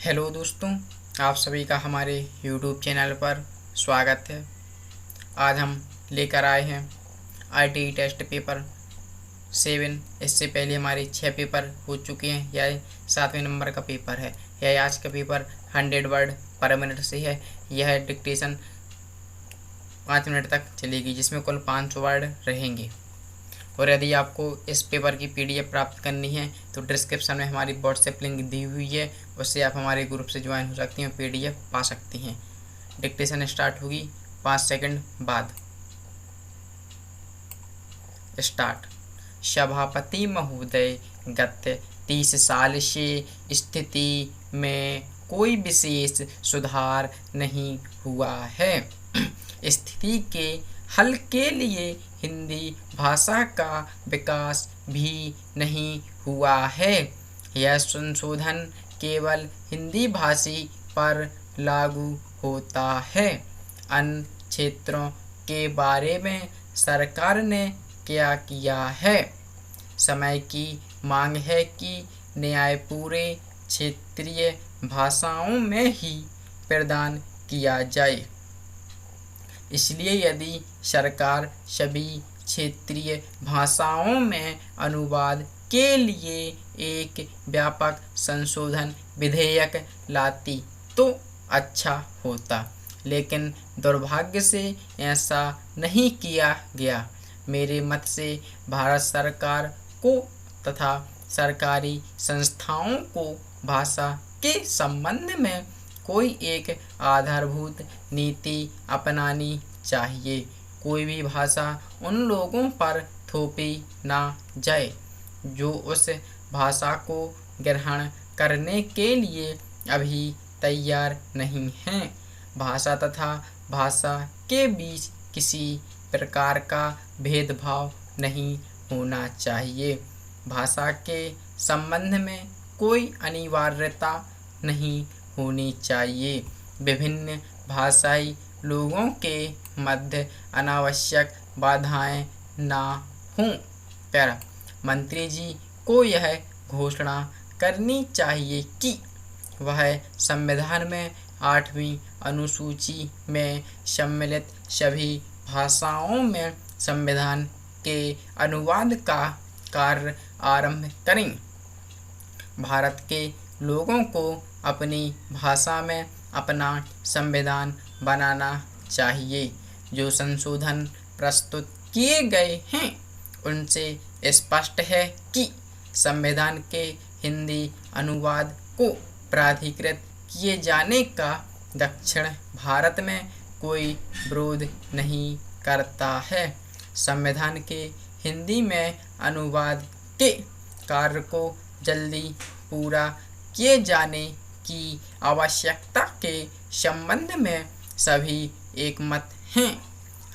Hello दोस्तों, आप सभी का हमारे YouTube चैनल पर स्वागत है। आज हम लेकर आए हैं RTE टेस्ट पेपर 7। इससे पहले हमारे 6 पेपर हो चुके हैं। यह 7वें नंबर का पेपर है। यह आज का पेपर 100 वर्ड पर मिनट से है। यह डिक्टेशन 5 मिनट तक चलेगी, जिसमें कुल 500 वर्ड रहेंगे। और यदि आपको इस पेपर की PDF प्राप्त करनी है तो डिस्क्रिप्शन में हमारी व्हाट्सएप लिंक दी हुई है, उससे आप हमारे ग्रुप से ज्वाइन हो सकती हैं, PDF पा सकती हैं। डिक्टेशन स्टार्ट होगी 5 सेकंड बाद। स्टार्ट। सभापति महोदय, गत 30 साल से स्थिति में कोई विशेष सुधार नहीं हुआ है। स्थिति के हल के लिए हिंदी भाषा का विकास भी नहीं हुआ है। यह संशोधन केवल हिंदी भाषी पर लागू होता है। अन्य क्षेत्रों के बारे में सरकार ने क्या किया है? समय की मांग है कि न्याय पूरे क्षेत्रीय भाषाओं में ही प्रदान किया जाए। इसलिए यदि सरकार सभी क्षेत्रीय भाषाओं में अनुवाद के लिए एक व्यापक संशोधन विधेयक लाती तो अच्छा होता, लेकिन दुर्भाग्य से ऐसा नहीं किया गया। मेरे मत से भारत सरकार को तथा सरकारी संस्थाओं को भाषा के संबंध में कोई एक आधारभूत नीति अपनानी चाहिए। कोई भी भाषा उन लोगों पर थोपी ना जाए जो उस भाषा को ग्रहण करने के लिए अभी तैयार नहीं हैं। भाषा तथा भाषा के बीच किसी प्रकार का भेदभाव नहीं होना चाहिए। भाषा के संबंध में कोई अनिवार्यता नहीं होनी चाहिए। विभिन्न भाषाई लोगों के मध्य अनावश्यक बाधाएं ना हों। पैरा मंत्री जी को यह घोषणा करनी चाहिए कि वह संविधान में 8वीं अनुसूची में सम्मिलित सभी भाषाओं में संविधान के अनुवाद का कार्य आरंभ करें। भारत के लोगों को अपनी भाषा में अपना संविधान बनाना चाहिए। जो संशोधन प्रस्तुत किए गए हैं उनसे स्पष्ट है कि संविधान के हिंदी अनुवाद को प्राधिकृत किए जाने का दक्षिण भारत में कोई विरोध नहीं करता है। संविधान के हिंदी में अनुवाद के कार्य को जल्दी पूरा किए जाने की आवश्यकता के संबंध में सभी एकमत हैं।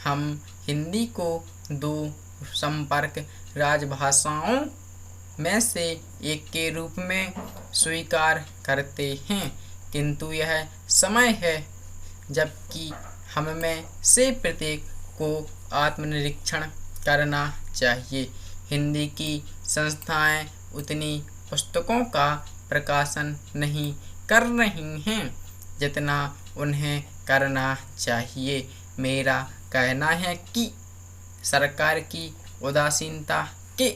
हम हिंदी को 2 संपर्क राजभाषाओं में से एक के रूप में स्वीकार करते हैं, किंतु यह समय है जबकि हम में से प्रत्येक को आत्मनिरीक्षण करना चाहिए। हिंदी की संस्थाएं उतनी पुस्तकों का प्रकाशन नहीं कर रही हैं जितना उन्हें करना चाहिए। मेरा कहना है कि सरकार की उदासीनता के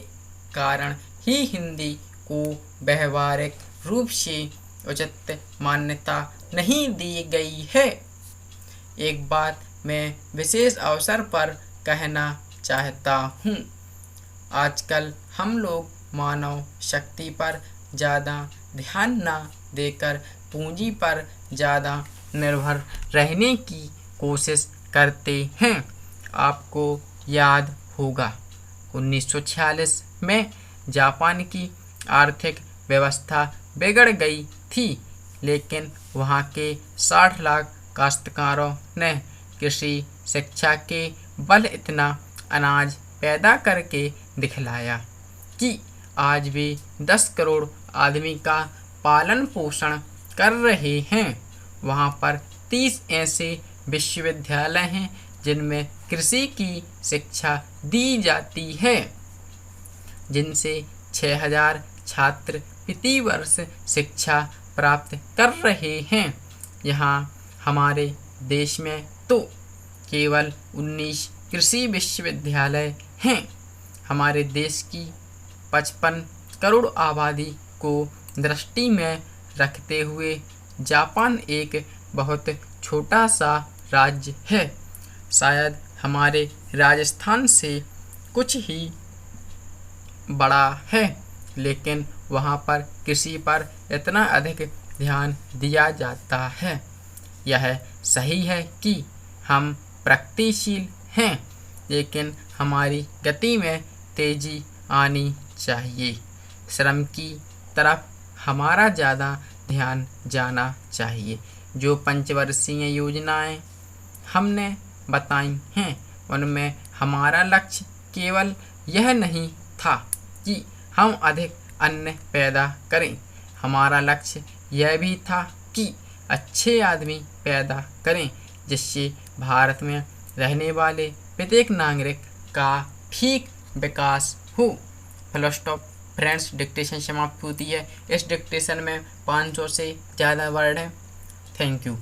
कारण ही हिंदी को व्यावहारिक रूप से उचित मान्यता नहीं दी गई है। एक बात मैं विशेष अवसर पर कहना चाहता हूँ। आजकल हम लोग मानव शक्ति पर ज़्यादा ध्यान न देकर पूंजी पर ज़्यादा निर्भर रहने की कोशिश करते हैं। आपको याद होगा 1946 में जापान की आर्थिक व्यवस्था बिगड़ गई थी, लेकिन वहाँ के 60 लाख काश्तकारों ने कृषि शिक्षा के बल इतना अनाज पैदा करके दिखलाया कि आज भी 10 करोड़ आदमी का पालन पोषण कर रहे हैं। वहाँ पर 30 ऐसे विश्वविद्यालय हैं जिनमें कृषि की शिक्षा दी जाती है, जिनसे 6000 छात्र प्रति वर्ष शिक्षा प्राप्त कर रहे हैं। यहाँ हमारे देश में तो केवल 19 कृषि विश्वविद्यालय हैं। हमारे देश की 55 करोड़ आबादी को दृष्टि में रखते हुए जापान एक बहुत छोटा सा राज्य है। शायद हमारे राजस्थान से कुछ ही बड़ा है, लेकिन वहाँ पर कृषि पर इतना अधिक ध्यान दिया जाता है। यह सही है कि हम प्रगतिशील हैं, लेकिन हमारी गति में तेजी आनी चाहिए। श्रम की तरफ हमारा ज़्यादा ध्यान जाना चाहिए। जो पंचवर्षीय योजनाएं हमने बताई हैं, उनमें हमारा लक्ष्य केवल यह नहीं था कि हम अधिक अन्न पैदा करें। हमारा लक्ष्य यह भी था कि अच्छे आदमी पैदा करें, जिससे भारत में रहने वाले प्रत्येक नागरिक का ठीक विकास हो। Full stop. फ्रेंड्स, डिक्टेशन समाप्त होती है। इस डिक्टेशन में 500 से ज़्यादा वर्ड हैं। Thank you.